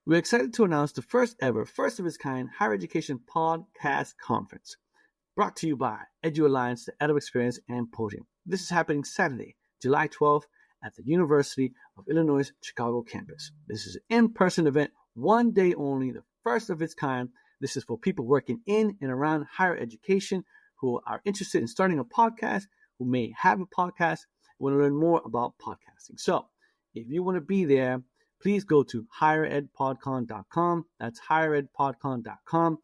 We're excited to announce the first ever, first of its kind higher education podcast conference, brought to you by Edu Alliance, the EdUp Experience, and Podium. This is happening Saturday, July 12th at the University of Illinois Chicago campus. This is an in-person event, one day only, the first of its kind. This is for people working in and around higher education who are interested in starting a podcast, who may have a podcast, want to learn more about podcasting. So if you want to be there, please go to higheredpodcon.com. That's higheredpodcon.com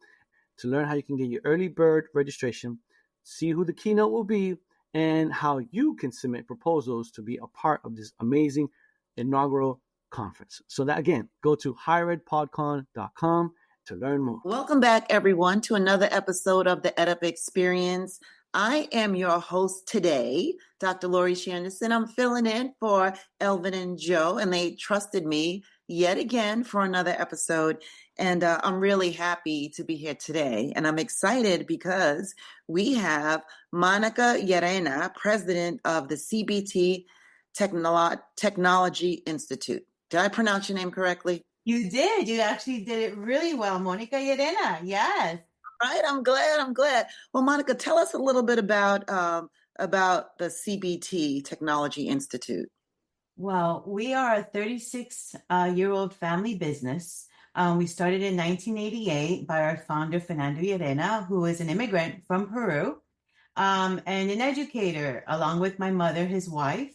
to learn how you can get your early bird registration, see who the keynote will be, and how you can submit proposals to be a part of this amazing inaugural conference. So that, again, go to higheredpodcon.com to learn more. Welcome back, everyone, to another episode of the EdUp Experience. I am your host today, Dr. Lori Shanderson. I'm filling in for Elvin and Joe, and they trusted me yet again for another episode. And I'm really happy to be here today. And I'm excited because we have Monica Llerena, president of the CBT Technology Institute. Did I pronounce your name correctly? You did. You actually did it really well, Monica Llerena. Yes. Right. I'm glad. Well, Monica, tell us a little bit about the CBT Technology Institute. Well, we are a 36-year-old family business. We started in 1988 by our founder, Fernando Llerena, who is an immigrant from Peru, and an educator, along with my mother, his wife,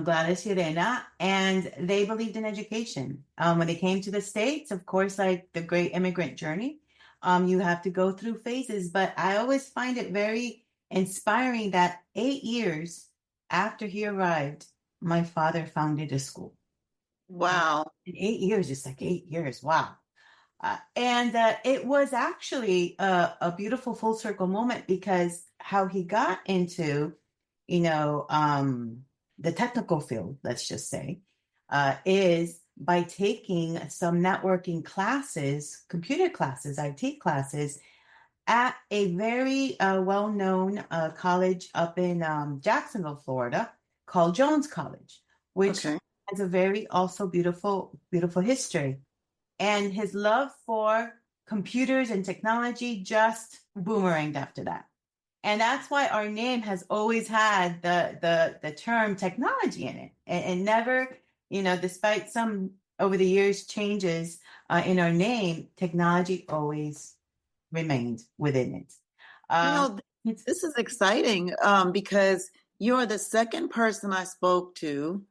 Gladys Llerena, and they believed in education. When they came to the States, of course, like the great immigrant journey, you have to go through phases, but I always find it very inspiring that 8 years after he arrived, my father founded a school. Wow. In 8 years, it's like 8 years. Wow. And it was actually a beautiful full circle moment, because how he got into, the technical field, let's just say, is by taking some networking classes, computer classes, IT classes, at a very well-known college up in Jacksonville, Florida, called Jones College, which has a very also beautiful, beautiful history. And his love for computers and technology just boomeranged after that. And that's why our name has always had the term technology in it, and never, despite some over the years changes in our name, technology always remained within it. This is exciting because you're the second person I spoke to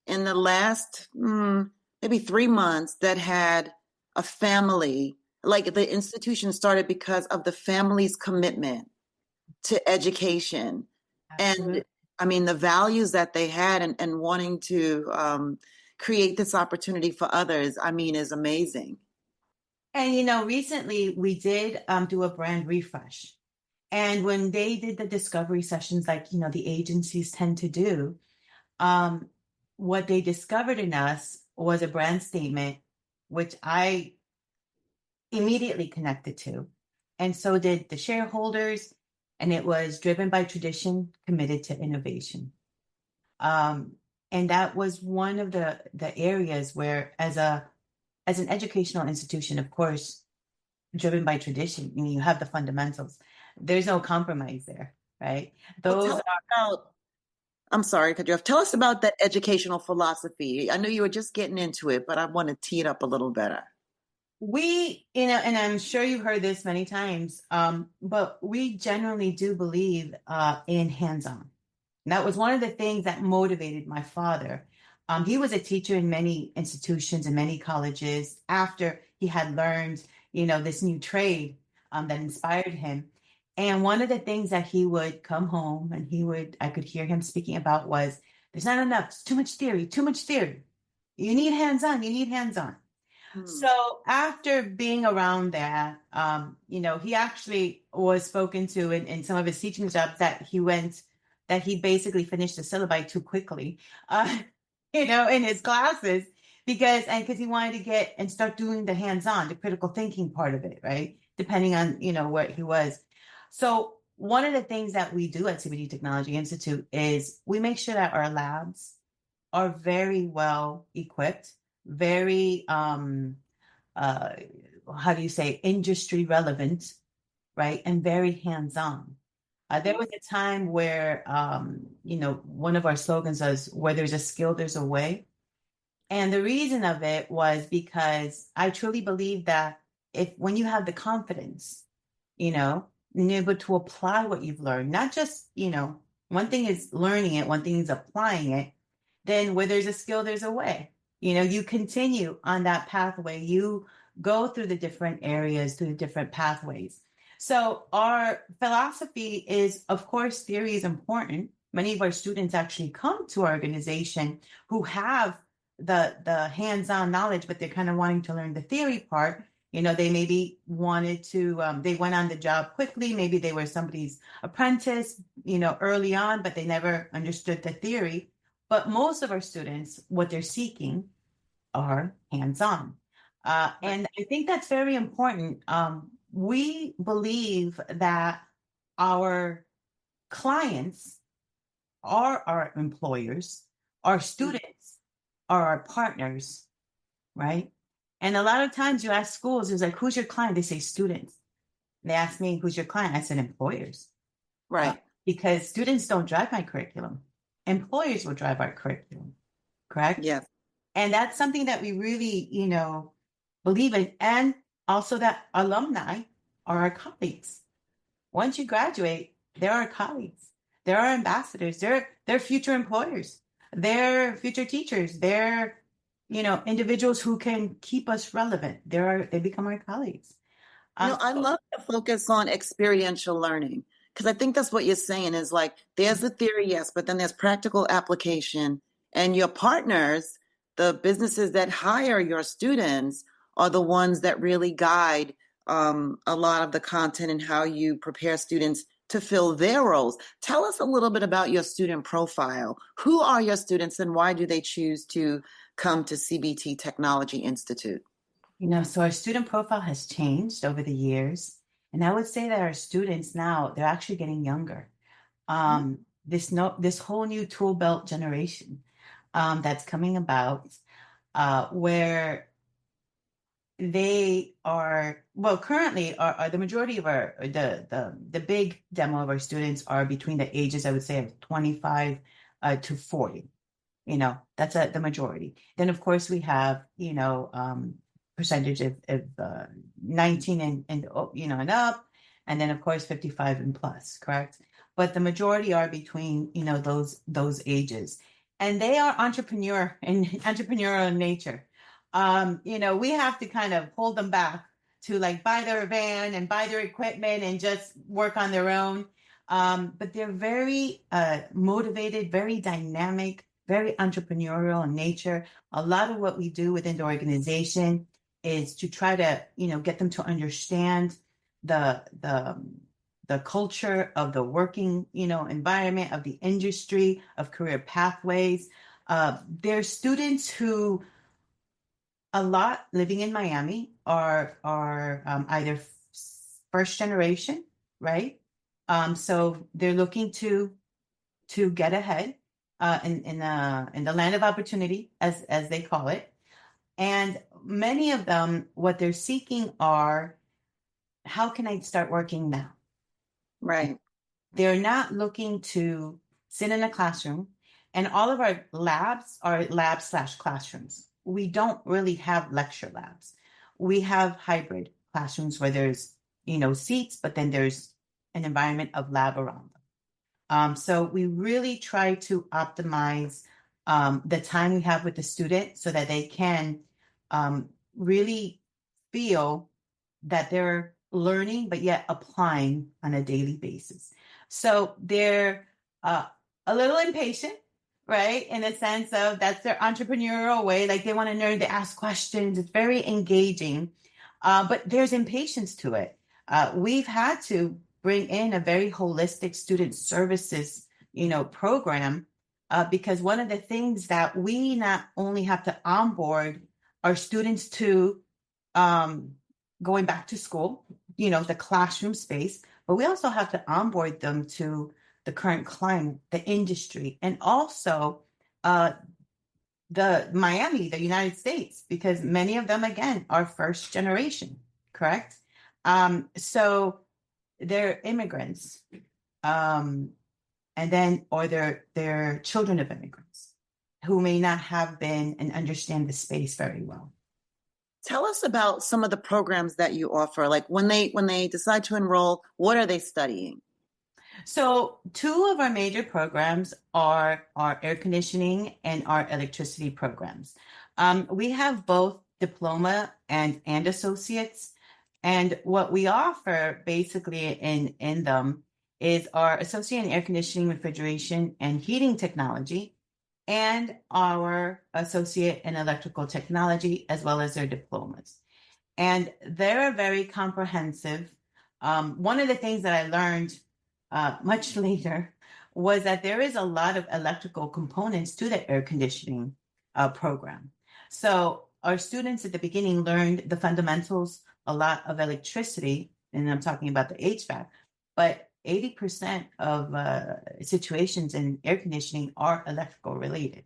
in the last maybe 3 months that had a family. Like, the institution started because of the family's commitment to education. Absolutely. And I mean, the values that they had and wanting to create this opportunity for others, I mean, is amazing. And, recently we did do a brand refresh. And when they did the discovery sessions, like, the agencies tend to do, what they discovered in us was a brand statement, which I immediately connected to. And so did the shareholders. And it was driven by tradition, committed to innovation. And that was one of the areas where, as an educational institution, of course, driven by tradition, you have the fundamentals. There's no compromise there, right? I'm sorry, Kadrif. Tell us about that educational philosophy. I know you were just getting into it, but I want to tee it up a little better. We, and I'm sure you've heard this many times, but we generally do believe in hands-on. And that was one of the things that motivated my father. He was a teacher in many institutions and many colleges after he had learned, this new trade that inspired him. And one of the things that he would come home and I could hear him speaking about was, there's not enough, it's too much theory. You need hands-on. So after being around that, he actually was spoken to in some of his teaching jobs that he basically finished the syllabi too quickly, in his classes, because he wanted to get and start doing the hands-on, the critical thinking part of it, right? Depending on, where he was. So one of the things that we do at CBT Technology Institute is we make sure that our labs are very well equipped, very how do you say, industry relevant, right? And very hands-on. There was a time where, one of our slogans was, where there's a skill, there's a way. And the reason of it was because I truly believe that when you have the confidence, and you're able to apply what you've learned, not just, one thing is learning it, one thing is applying it, then where there's a skill, there's a way. You continue on that pathway, you go through the different areas, through the different pathways. So our philosophy is, of course, theory is important. Many of our students actually come to our organization who have the hands-on knowledge, but they're kind of wanting to learn the theory part. They maybe wanted to, they went on the job quickly. Maybe they were somebody's apprentice, early on, but they never understood the theory. But most of our students, what they're seeking are hands-on. And I think that's very important. We believe that our clients are our employers, our students are our partners, right? And a lot of times you ask schools, it's like, who's your client? They say students. They ask me, who's your client? I said, employers. Right. Because students don't drive my curriculum. Employers will drive our curriculum, correct? Yes. And that's something that we really, believe in. And also that alumni are our colleagues. Once you graduate, they're our colleagues. They're our ambassadors. They're future employers. They're future teachers. They're, individuals who can keep us relevant. They become our colleagues. I love to focus on experiential learning, because I think that's what you're saying is like, there's the theory, yes, but then there's practical application. And your partners, the businesses that hire your students, are the ones that really guide a lot of the content and how you prepare students to fill their roles. Tell us a little bit about your student profile. Who are your students and why do they choose to come to CBT Technology Institute? So our student profile has changed over the years. And I would say that our students now, they're actually getting younger. This whole new tool belt generation that's coming about, where they are, well, currently are the majority of the big demo of our students are between the ages, I would say, of 25 to 40. That's the majority. Then, of course, we have, percentage of 19 and up, and then of course 55 and plus, correct? But the majority are between those ages, and they are entrepreneurial in nature. We have to kind of hold them back to like buy their van and buy their equipment and just work on their own. But they're very motivated, very dynamic, very entrepreneurial in nature. A lot of what we do within the organization is to try to, get them to understand the culture of the working, environment, of the industry, of career pathways. They're students who, a lot living in Miami, are either first generation, right? So they're looking to get ahead in the land of opportunity, as they call it. And many of them, what they're seeking are, how can I start working now? Right. They're not looking to sit in a classroom, and all of our labs are labs/classrooms. We don't really have lecture labs. We have hybrid classrooms where there's, seats, but then there's an environment of lab around them. So we really try to optimize the time we have with the student so that they can really feel that they're learning, but yet applying on a daily basis. So they're a little impatient, right? In the sense of that's their entrepreneurial way. Like they want to learn, they ask questions. It's very engaging, but there's impatience to it. We've had to bring in a very holistic student services, program, because one of the things that we not only have to onboard our students to going back to school, the classroom space, but we also have to onboard them to the current climate, the industry, and also the Miami, the United States, because many of them, again, are first generation, correct? So they're immigrants, and then, or they're children of immigrants who may not have been and understand the space very well. Tell us about some of the programs that you offer. Like when they decide to enroll, what are they studying? So two of our major programs are our air conditioning and our electricity programs. We have both diploma and associates. And what we offer basically in them is our associate in air conditioning, refrigeration, and heating technology, and our associate in electrical technology, as well as their diplomas. And they're very comprehensive. One of the things that I learned much later was that there is a lot of electrical components to the air conditioning program. So our students at the beginning learned the fundamentals, a lot of electricity, and I'm talking about the HVAC, but 80% of situations in air conditioning are electrical related.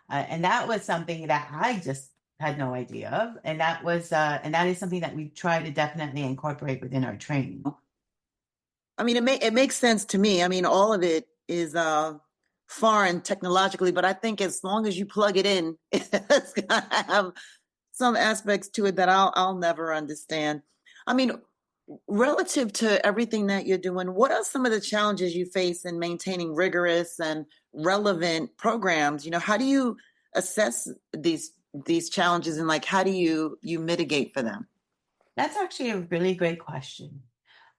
And that was something that I just had no idea of. And that is something that we try to definitely incorporate within our training. I mean, it makes sense to me. I mean, all of it is foreign technologically, but I think as long as you plug it in, it's gonna have some aspects to it that I'll never understand. I mean, relative to everything that you're doing, what are some of the challenges you face in maintaining rigorous and relevant programs? You know, how do you assess these challenges, and like how do you mitigate for them? That's actually a really great question.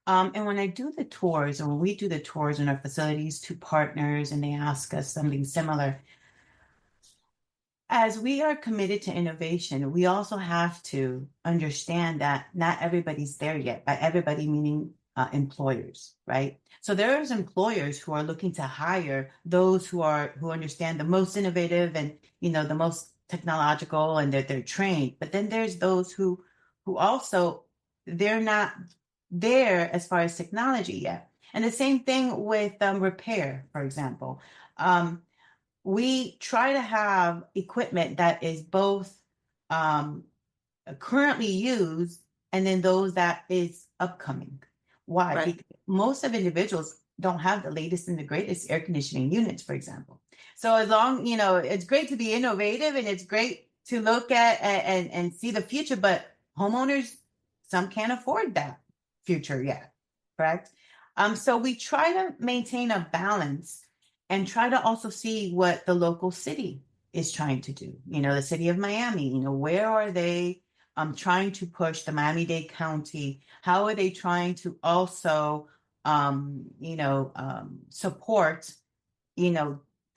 And when I do the tours, or when we do the tours in our facilities to partners and they ask us something similar, as we are committed to innovation, we also have to understand that not everybody's there yet. By everybody, meaning employers, right? So there's employers who are looking to hire those who understand the most innovative and the most technological, and they're trained. But then there's those who also, they're not there as far as technology yet. And the same thing with repair, for example. We try to have equipment that is both currently used and then those that is upcoming. Why? Right. Because most of individuals don't have the latest and the greatest air conditioning units, for example. So as long, it's great to be innovative and it's great to look at and see the future, but homeowners, some can't afford that future yet, correct? So we try to maintain a balance and try to also see what the local city is trying to do. The city of Miami, where are they trying to push the Miami-Dade County? How are they trying to also, support,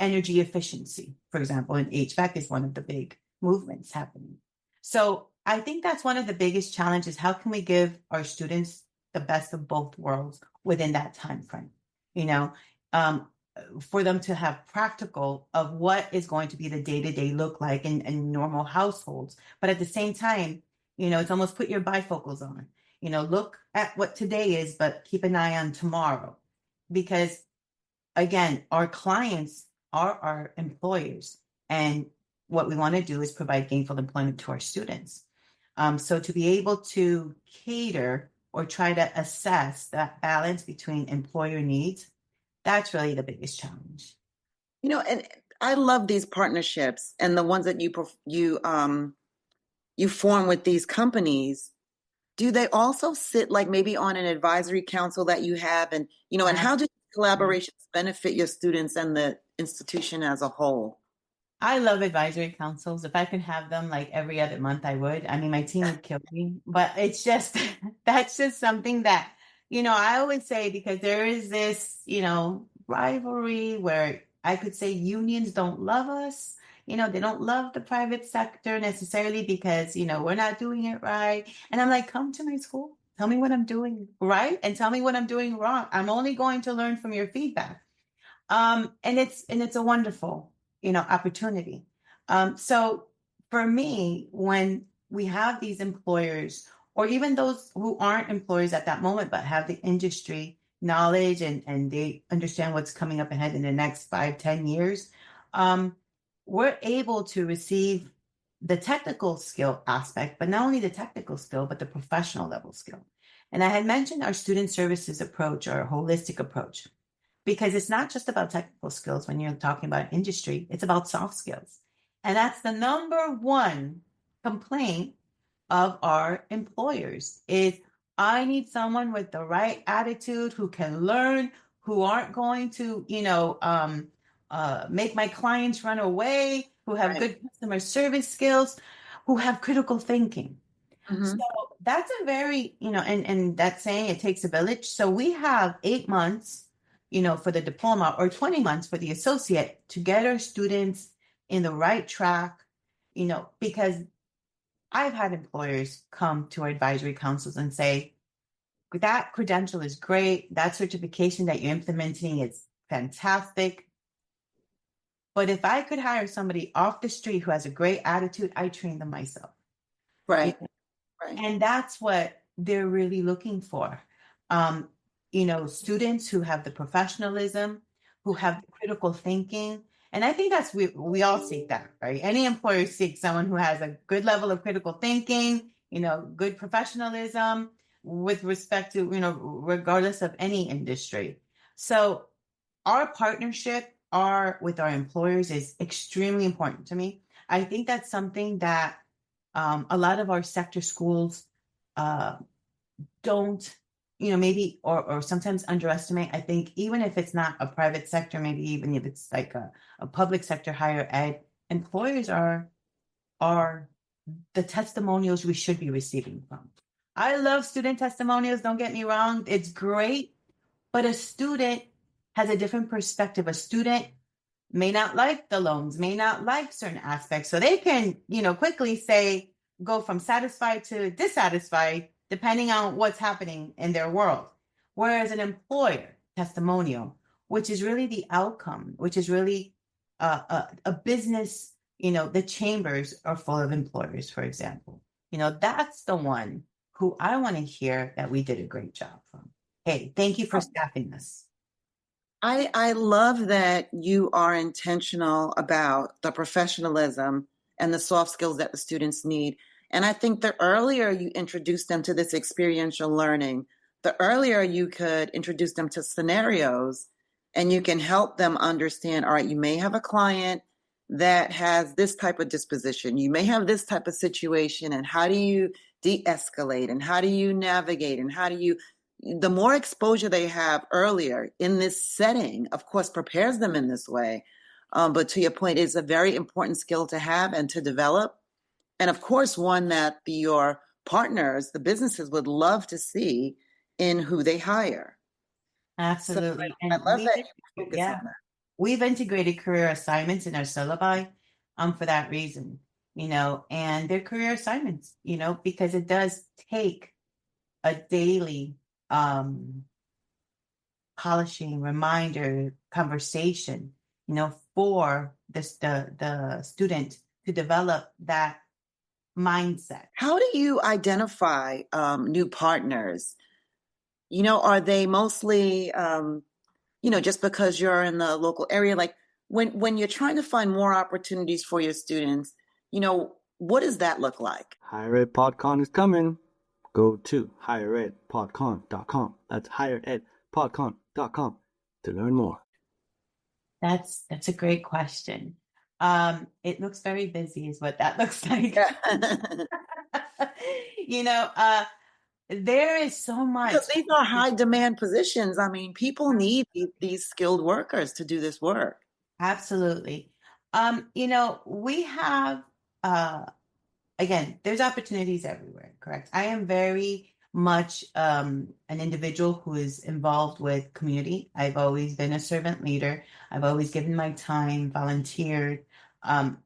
energy efficiency, for example, and HVAC is one of the big movements happening. So I think that's one of the biggest challenges. How can we give our students the best of both worlds within that time frame? For them to have practical of what is going to be the day-to-day look like in normal households. But at the same time, it's almost put your bifocals on, look at what today is, but keep an eye on tomorrow. Because again, our clients are our employers. And what we want to do is provide gainful employment to our students. So to be able to cater or try to assess that balance between employer needs, that's really the biggest challenge. And I love these partnerships and the ones that you form with these companies. Do they also sit like maybe on an advisory council that you have, and and how do collaborations benefit your students and the institution as a whole? I love advisory councils. If I could have them like every other month, I would. I mean, my team would kill me, but it's just, that's just something that, I always say, because there is this, rivalry where I could say unions don't love us. They don't love the private sector necessarily because, we're not doing it right. And I'm like, come to my school, tell me what I'm doing right and tell me what I'm doing wrong. I'm only going to learn from your feedback. And it's a wonderful, opportunity. So for me, when we have these employers, or even those who aren't employers at that moment, but have the industry knowledge and they understand what's coming up ahead in the next 5-10 years, we're able to receive the technical skill aspect, but not only the technical skill, but the professional level skill. And I had mentioned our student services approach, or holistic approach, because it's not just about technical skills when you're talking about industry, it's about soft skills. And that's the number one complaint of our employers is, I need someone with the right attitude who can learn, who aren't going to, make my clients run away, who have Right. good customer service skills, who have critical thinking. So Mhm. that's a very, and that saying, it takes a village. So we have 8 months, for the diploma, or 20 months for the associate, to get our students in the right track, because I've had employers come to our advisory councils and say, that credential is great. That certification that you're implementing is fantastic. But if I could hire somebody off the street who has a great attitude, I train them myself. Right. Right. And that's what they're really looking for. Students who have the professionalism, who have the critical thinking. And I think that's, we all seek that, right? Any employer seeks someone who has a good level of critical thinking, good professionalism with respect to, regardless of any industry. So our partnership with our employers is extremely important to me. I think that's something that a lot of our sector schools don't, maybe, or sometimes underestimate. I think even if it's not a private sector, maybe even if it's like a public sector higher ed, employers are the testimonials we should be receiving from. I love student testimonials, don't get me wrong. It's great, but a student has a different perspective. A student may not like the loans, may not like certain aspects. So they can, quickly go from satisfied to dissatisfied, depending on what's happening in their world. Whereas an employer testimonial, which is really the outcome, which is really a business, the chambers are full of employers, for example. That's the one who I want to hear that we did a great job from. Hey, thank you for staffing us. I love that you are intentional about the professionalism and the soft skills that the students need. And I think the earlier you introduce them to this experiential learning, the earlier you could introduce them to scenarios, and you can help them understand, all right, you may have a client that has this type of disposition. You may have this type of situation, and how do you de-escalate, and how do you navigate, and the more exposure they have earlier in this setting, of course, prepares them in this way. But to your point, it's a very important skill to have and to develop. And of course, one that your partners, the businesses, would love to see in who they hire. Absolutely. So I And love that you focus on that. we've integrated career assignments in our syllabi for that reason, and they're career assignments, because it does take a daily polishing reminder conversation, for the student to develop that mindset. How do you identify new partners? Are they mostly, just because you're in the local area? Like when you're trying to find more opportunities for your students, what does that look like? Higher Ed PodCon is coming. Go to higheredpodcon.com. That's higheredpodcon.com to learn more. That's a great question. It looks very busy is what that looks like. There is so much. Because these are high demand positions. I mean, people need these skilled workers to do this work. Absolutely. We have, again, there's opportunities everywhere, correct? I am very much an individual who is involved with community. I've always been a servant leader. I've always given my time, volunteered.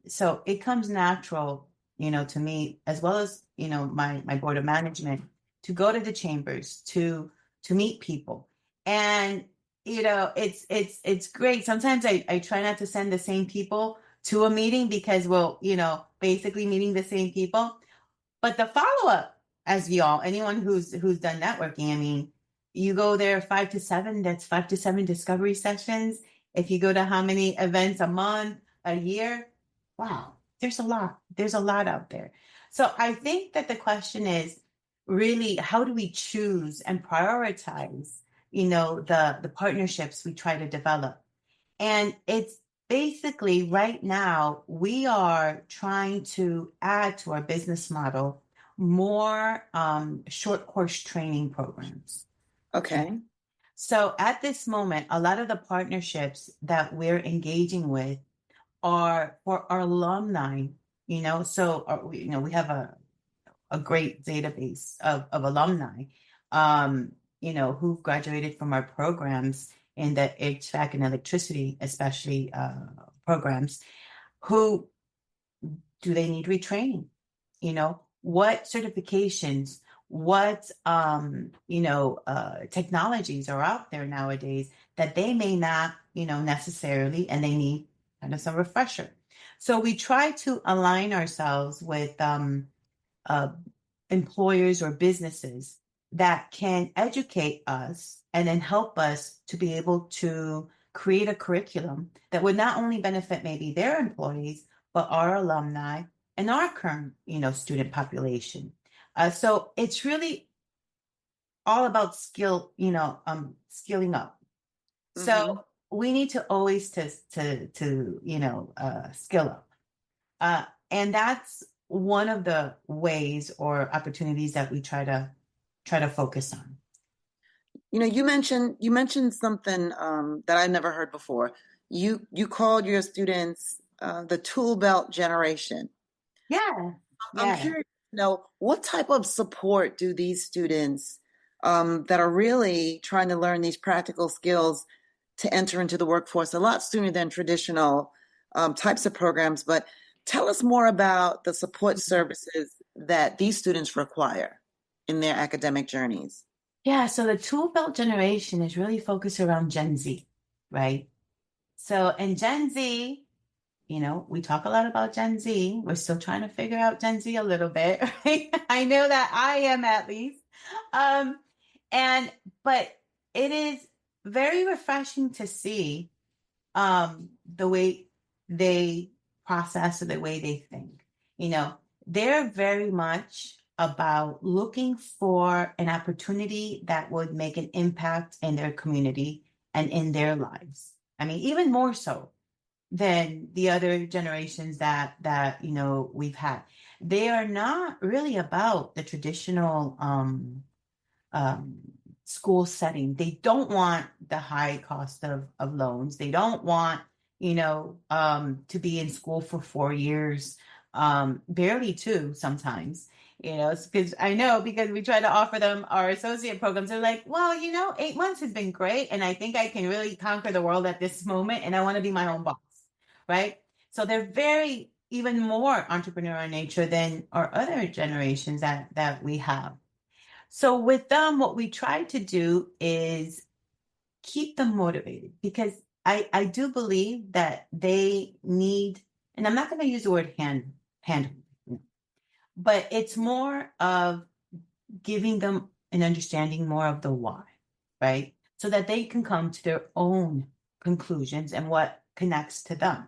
So it comes natural, to me, as well as, my board of management, to go to the chambers, to meet people. And, it's great. Sometimes I try not to send the same people to a meeting because basically meeting the same people. But the follow-up, as anyone who's done networking, I mean, you go there 5 to 7, that's 5 to 7 discovery sessions. If you go to how many events a month, a year, Wow, there's a lot out there. So I think that the question is really, how do we choose and prioritize, the partnerships we try to develop? And it's basically right now we are trying to add to our business model more short course training programs. Okay. So at this moment, a lot of the partnerships that we're engaging with are for our alumni, so we have a great database of alumni, who've graduated from our programs in the HVAC and electricity, especially programs, who do they need retraining? What certifications, what technologies are out there nowadays that they may not, necessarily, and they need kind of some refresher. So we try to align ourselves with uh, employers or businesses that can educate us and then help us to be able to create a curriculum that would not only benefit maybe their employees, but our alumni and our current, student population. So it's really all about skilling up. Mm-hmm. So we need to always skill up. And that's one of the ways or opportunities that we try to focus on. You mentioned something that I never heard before. You called your students the tool belt generation. Yeah. I'm Yeah. curious to know what type of support do these students that are really trying to learn these practical skills to enter into the workforce a lot sooner than traditional types of programs. But tell us more about the support services that these students require in their academic journeys. Yeah. So the tool belt generation is really focused around Gen Z, right? So, and Gen Z, we talk a lot about Gen Z. We're still trying to figure out Gen Z a little bit, right? I know that I am at least. Um, and, but it is very refreshing to see the way they process or the way they think. They're very much about looking for an opportunity that would make an impact in their community and in their lives. I mean, even more so than the other generations that we've had. They are not really about the traditional um, school setting. They don't want the high cost of loans. They don't want, to be in school for 4 years, barely two sometimes. Because I know because we try to offer them our associate programs. They're like, well, 8 months has been great. And I think I can really conquer the world at this moment. And I want to be my own boss. Right. So they're very even more entrepreneurial in nature than our other generations that we have. So with them, what we try to do is keep them motivated because I do believe that they need, and I'm not going to use the word hand, but it's more of giving them an understanding more of the why, right? So that they can come to their own conclusions and what connects to them.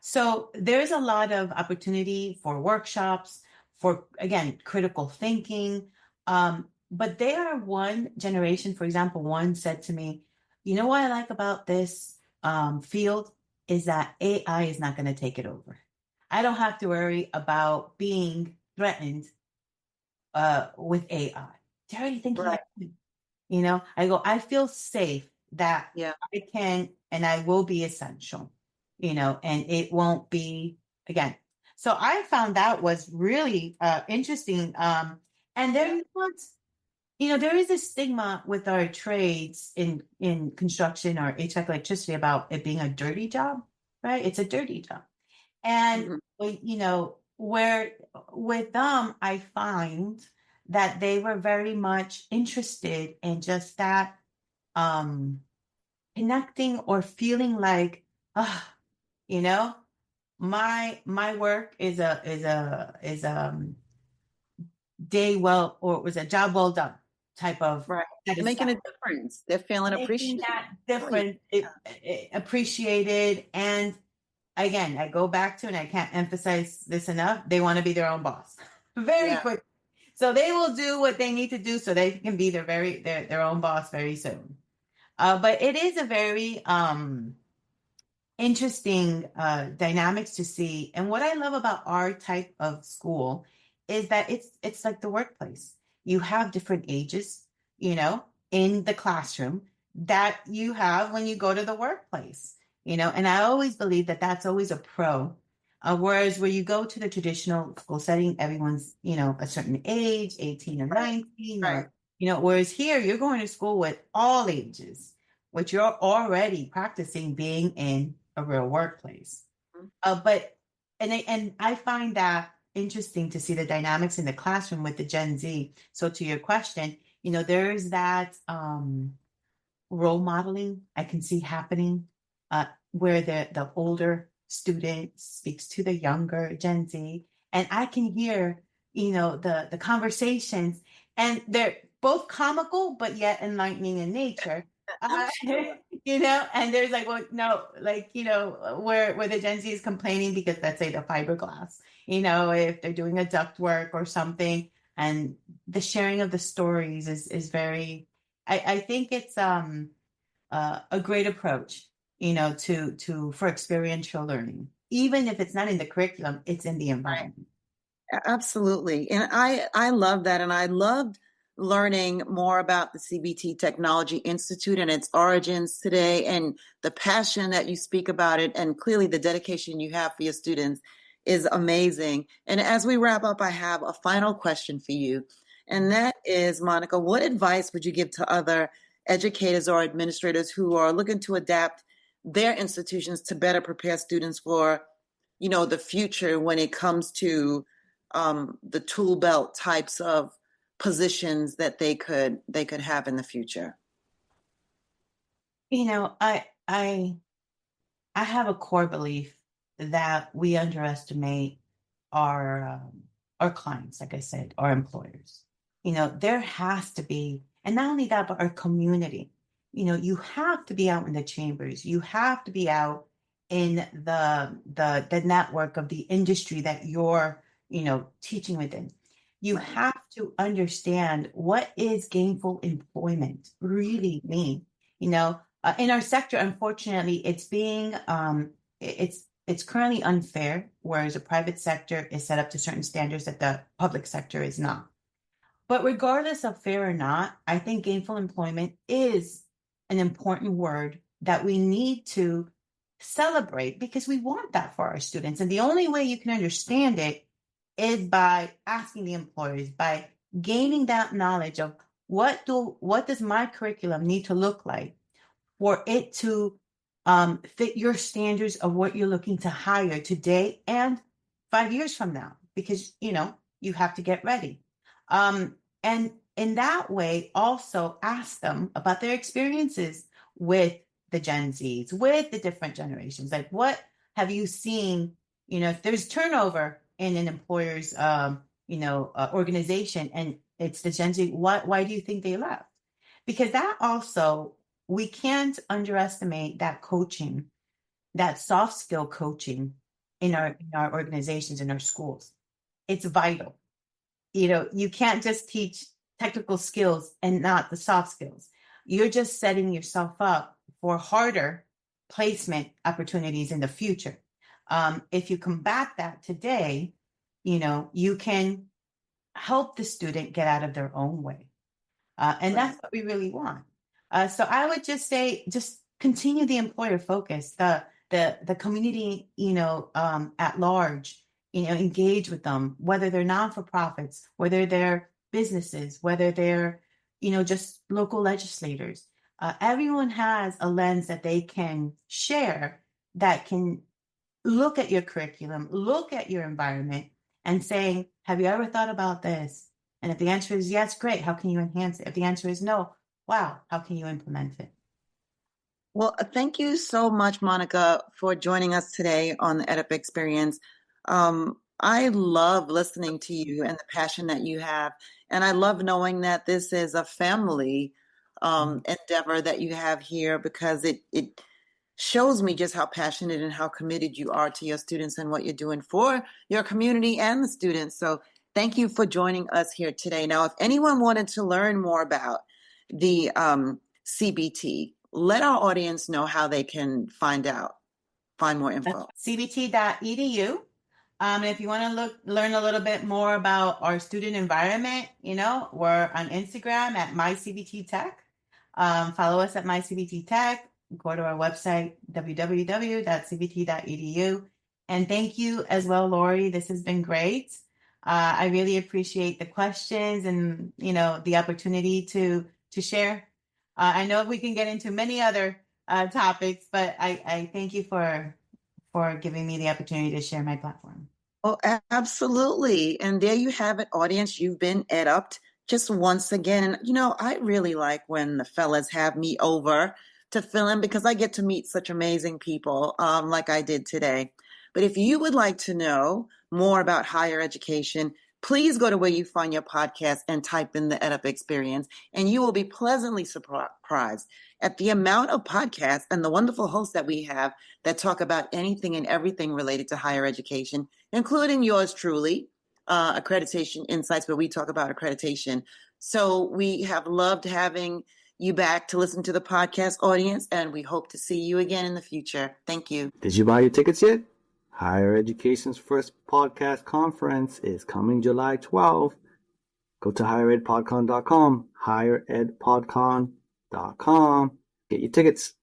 So there's a lot of opportunity for workshops, for, again, critical thinking. But they are one generation, for example, one said to me, what I like about this field is that AI is not going to take it over. I don't have to worry about being threatened with AI. They're already thinking Right. ahead. I go, I feel safe that Yeah. I can and I will be essential, and it won't be again. So I found that was really interesting. And there was, there is a stigma with our trades in construction or HVAC electricity about it being a dirty job, right? It's a dirty job. And, Mhm. where with them, I find that they were very much interested in just that um, connecting or feeling like, ah, you know, my work is day well, or it was a job well done type of Right. Making a satisfaction, difference. They're feeling making appreciated. that Valued. difference, appreciated, and again, I go back to, and I can't emphasize this enough, they want to be their own boss very quick. So they will do what they need to do so they can be their own boss very soon. But it is a very interesting dynamics to see. And what I love about our type of school is that it's like the workplace. You have different ages, in the classroom that you have when you go to the workplace, and I always believe that that's always a pro. Whereas where you go to the traditional school setting, everyone's, a certain age, 18 or 19, Right. or, whereas here you're going to school with all ages, which you're already practicing being in a real workplace. But I find that interesting to see the dynamics in the classroom with the Gen Z. So to your question, there's that role modeling I can see happening, where the older student speaks to the younger Gen Z, and I can hear, the conversations, and they're both comical but yet enlightening in nature. Uh, and there's like, well, no, like, where the Gen Z is complaining because, let's say, the fiberglass, if they're doing a duct work or something, and the sharing of the stories is very, I think it's a great approach, for experiential learning. Even if it's not in the curriculum, it's in the environment. Absolutely. And I love that. And I loved learning more about the CBT Technology Institute and its origins today, and the passion that you speak about it, and clearly the dedication you have for your students is amazing. And as we wrap up, I have a final question for you. And that is, Monica, what advice would you give to other educators or administrators who are looking to adapt their institutions to better prepare students for, the future when it comes to the tool belt types of positions that they could have in the future? I have a core belief that we underestimate our clients, like I said, our employers. There has to be, and not only that, but our community. You have to be out in the chambers. You have to be out in the network of the industry that you're, teaching within. You have to understand what is gainful employment really mean. In our sector, unfortunately, it's being it's currently unfair, whereas the private sector is set up to certain standards that the public sector is not. But regardless of fair or not, I think gainful employment is an important word that we need to celebrate, because we want that for our students. And the only way you can understand it is by asking the employers, by gaining that knowledge of what does my curriculum need to look like for it to fit your standards of what you're looking to hire today and 5 years from now, because you have to get ready. And in that way, also ask them about their experiences with the Gen Zs, with the different generations. Like, what have you seen? If there's turnover in an employer's, organization, and it's the Gen Z, why do you think they left? Because that also, we can't underestimate that coaching, that soft skill coaching in our organizations, in our schools. It's vital. You can't just teach technical skills and not the soft skills. You're just setting yourself up for harder placement opportunities in the future. If you combat that today, you can help the student get out of their own way. And that's what we really want. So I would just say, just continue the employer focus, the community, at large, engage with them, whether they're non-for-profits, whether they're businesses, whether they're, just local legislators. Everyone has a lens that they can share that can look at your curriculum, look at your environment, and saying, have you ever thought about this? And if the answer is yes, great. How can you enhance it? If the answer is no, wow, how can you implement it? Well, thank you so much, Monica, for joining us today on the EdUp Experience. I love listening to you and the passion that you have. And I love knowing that this is a family endeavor that you have here, because shows me just how passionate and how committed you are to your students and what you're doing for your community and the students. So thank you for joining us here today. Now, if anyone wanted to learn more about the CBT, let our audience know how they can find more info. cbt.edu. If you want to learn a little bit more about our student environment, we're on Instagram at mycbttech. Follow us at mycbttech. Go to our website, www.cbt.edu. And thank you as well, Lori. This has been great. I really appreciate the questions and, the opportunity to share. I know we can get into many other topics, but I thank you for giving me the opportunity to share my platform. Oh, absolutely. And there you have it, audience. You've been EdUp'd just once again. And, I really like when the fellas have me over to fill in because I get to meet such amazing people like I did today. But if you would like to know more about higher education, please go to where you find your podcast and type in the EdUp experience, and you will be pleasantly surprised at the amount of podcasts and the wonderful hosts that we have that talk about anything and everything related to higher education, including yours truly, Accreditation Insights, where we talk about accreditation. So we have loved having you back to listen to the podcast, audience, and we hope to see you again in the future. Thank you. Did you buy your tickets yet? Higher Education's first podcast conference is coming July 12th. Go to higheredpodcon.com, higheredpodcon.com. Get your tickets.